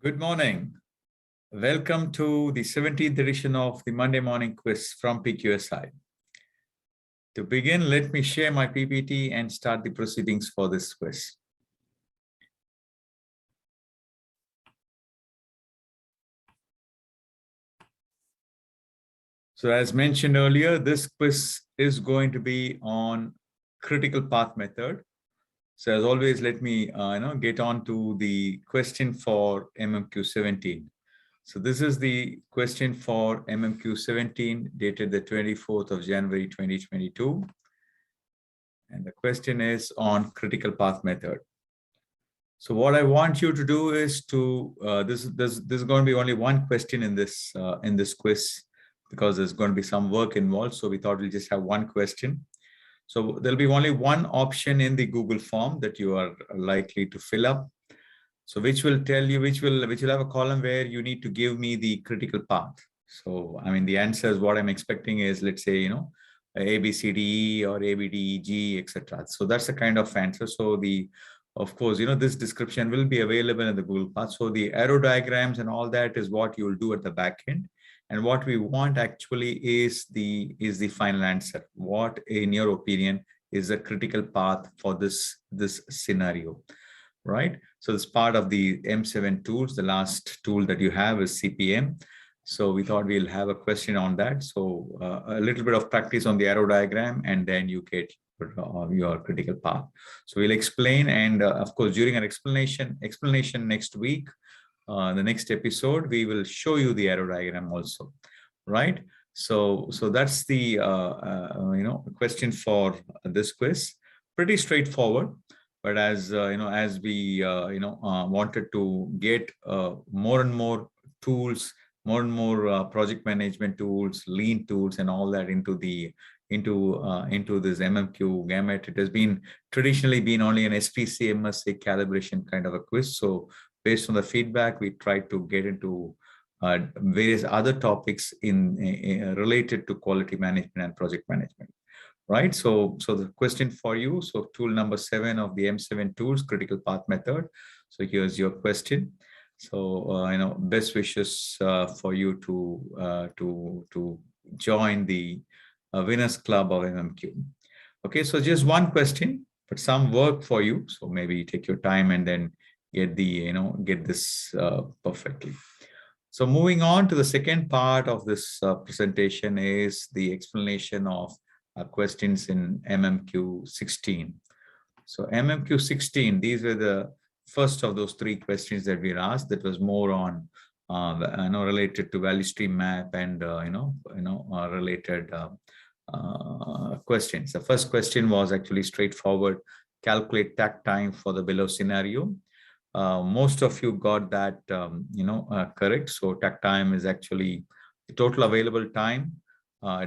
Good morning. Welcome to the 17th edition of the Monday Morning Quiz from PQSI. To begin, let me share my PPT and start the proceedings for this quiz. So as mentioned earlier, this quiz is going to be on critical path method. So as always, let me get on to the question for MMQ 17. So this is the question for MMQ 17 dated the 24th of January 2022. And the question is on critical path method. So what I want you to do is to, this is going to be only one question in this quiz because there's going to be some work involved. So we thought we'll just have one question. So there'll be only one option in the Google form that you are likely to fill up. So which will tell you, which will have a column where you need to give me the critical path. So, I mean, the answers, what I'm expecting is, let's say, A, B, C, D, E or A, B, D, E, G, etc. So that's the kind of answer. So of course, this description will be available in the Google path. So the arrow diagrams and all that is what you'll do at the back end. And what we want actually is the final answer. What, in your opinion, is a critical path for this scenario, right? So it's part of the M7 tools. The last tool that you have is CPM. So we thought we'll have a question on that. So a little bit of practice on the arrow diagram, and then you get your critical path. So we'll explain, and of course, during our explanation next week, the next episode, we will show you the arrow diagram also, right? So that's the question for this quiz. Pretty straightforward, but as as we wanted to get more and more tools, more and more project management tools, lean tools, and all that into this MMQ gamut. It has been traditionally been only an SPC MSA calibration kind of a quiz. So based on the feedback, we tried to get into various other topics related to quality management and project management, right? So the question for you, so tool number 7 of the M7 tools, critical path method. So here's your question. So best wishes for you to join the winners club of MMQ. Okay, so just one question, but some work for you. So maybe take your time and then get this perfectly. So moving on to the second part of this presentation is the explanation of questions in MMQ 16. So MMQ 16, these were the first of those 3 questions that we were asked. That was more on related to value stream map and related questions. The first question was actually straightforward: calculate takt time for the below scenario. Most of you got that correct. So takt time is actually the total available time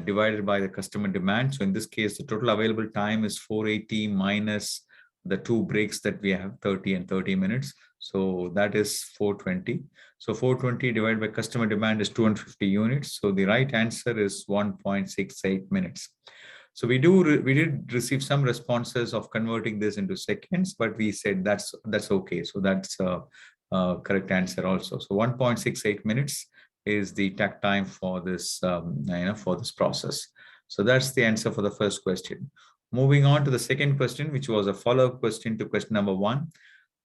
divided by the customer demand. So in this case, the total available time is 480 minus the 2 breaks that we have, 30 and 30 minutes. So that is 420. So 420 divided by customer demand is 250 units. So the right answer is 1.68 minutes. So we did receive some responses of converting this into seconds, but we said that's okay. So that's a correct answer also. So 1.68 minutes is the takt time for this for this process. So that's the answer for the first question. Moving on to the second question, which was a follow-up question to question number 1.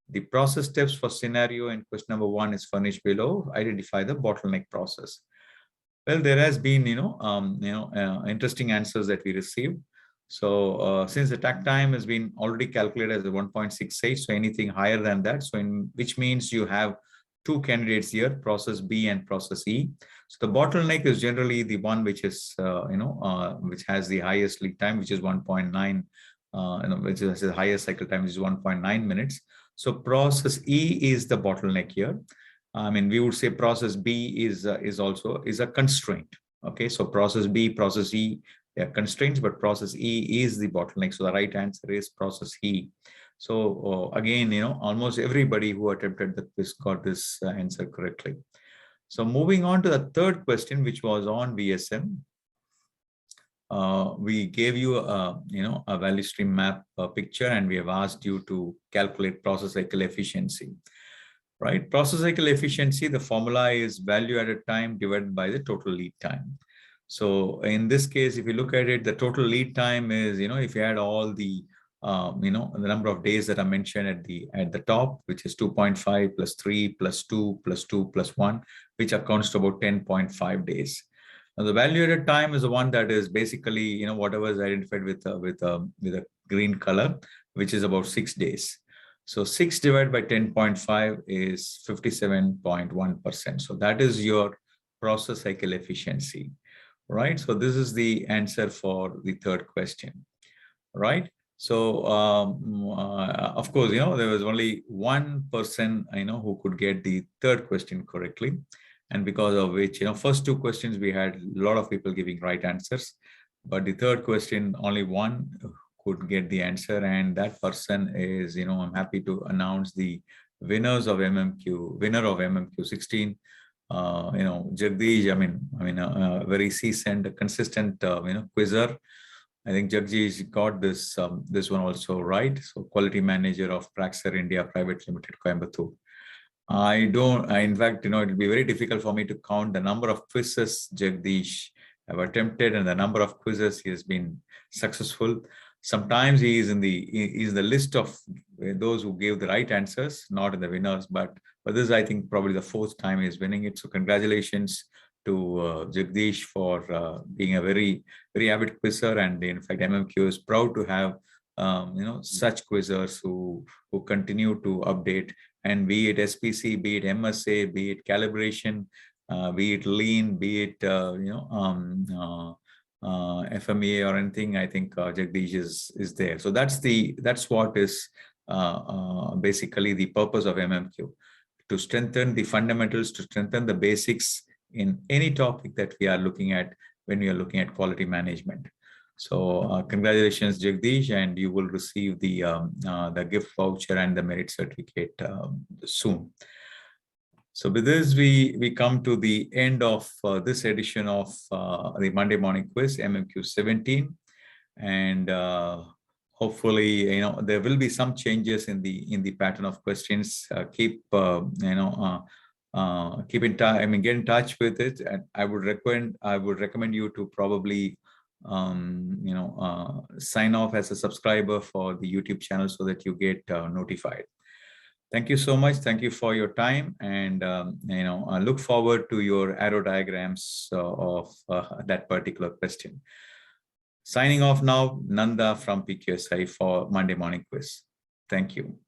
The process steps for scenario in question number 1 is furnished below. Identify the bottleneck process. Well, there has been interesting answers that we received. So since the takt time has been already calculated as a 1.68, so anything higher than that, so which means you have 2 candidates here, process B and process E. So the bottleneck is generally the one which is which has the highest lead time, which is 1.9, which has the highest cycle time, which is 1.9 minutes. So process E is the bottleneck here. I mean, we would say process B is also a constraint. Okay, so process B, process E, they are constraints, but process E is the bottleneck. So the right answer is process E. So again, almost everybody who attempted this got this answer correctly. So moving on to the third question, which was on VSM. We gave you a value stream map picture, and we have asked you to calculate process cycle efficiency. right? Process cycle efficiency, the formula is value added time divided by the total lead time. So in this case, if you look at it, the total lead time is, if you add all the, the number of days that are mentioned at the top, which is 2.5 plus 3 plus 2 plus 2 plus 1, which accounts to about 10.5 days. Now, the value added time is the one that is basically, whatever is identified with a green color, which is about 6 days. So 6 divided by 10.5 is 57.1%. So that is your process cycle efficiency, right? So this is the answer for the third question, right? So of course, there was only one person, who could get the third question correctly. And because of which, first two questions, we had a lot of people giving right answers. But the third question, only one could get the answer. And that person is, I'm happy to announce the winners of MMQ, winner of MMQ 16. Jagdish, a very seasoned, consistent, quizzer. I think Jagdish got this one also right. So quality manager of Praxair India Private Limited, Coimbatore. In fact, it'll be very difficult for me to count the number of quizzes Jagdish have attempted and the number of quizzes he has been successful. Sometimes he is in the list of those who gave the right answers, not in the winners, but this is, I think, probably the fourth time he's winning it. So congratulations to Jagdish for being a very, very avid quizzer. And in fact, MMQ is proud to have such quizzers who continue to update, and be it SPC, be it MSA, be it calibration, be it lean, be it FMEA or anything. I think Jagdish is there. So that's what is basically the purpose of MMQ, to strengthen the fundamentals, to strengthen the basics in any topic that we are looking at when we are looking at quality management. So congratulations, Jagdish, and you will receive the gift voucher and the merit certificate soon. So with this, we come to the end of this edition of the Monday Morning Quiz, MMQ 17. And hopefully, there will be some changes in the pattern of questions. Keep keep in touch. Get in touch with it. And I would recommend you to probably sign off as a subscriber for the YouTube channel so that you get notified. Thank you so much. Thank you for your time, and I look forward to your arrow diagrams of that particular question. Signing off now, Nanda from PQSI for Monday Morning Quiz. Thank you.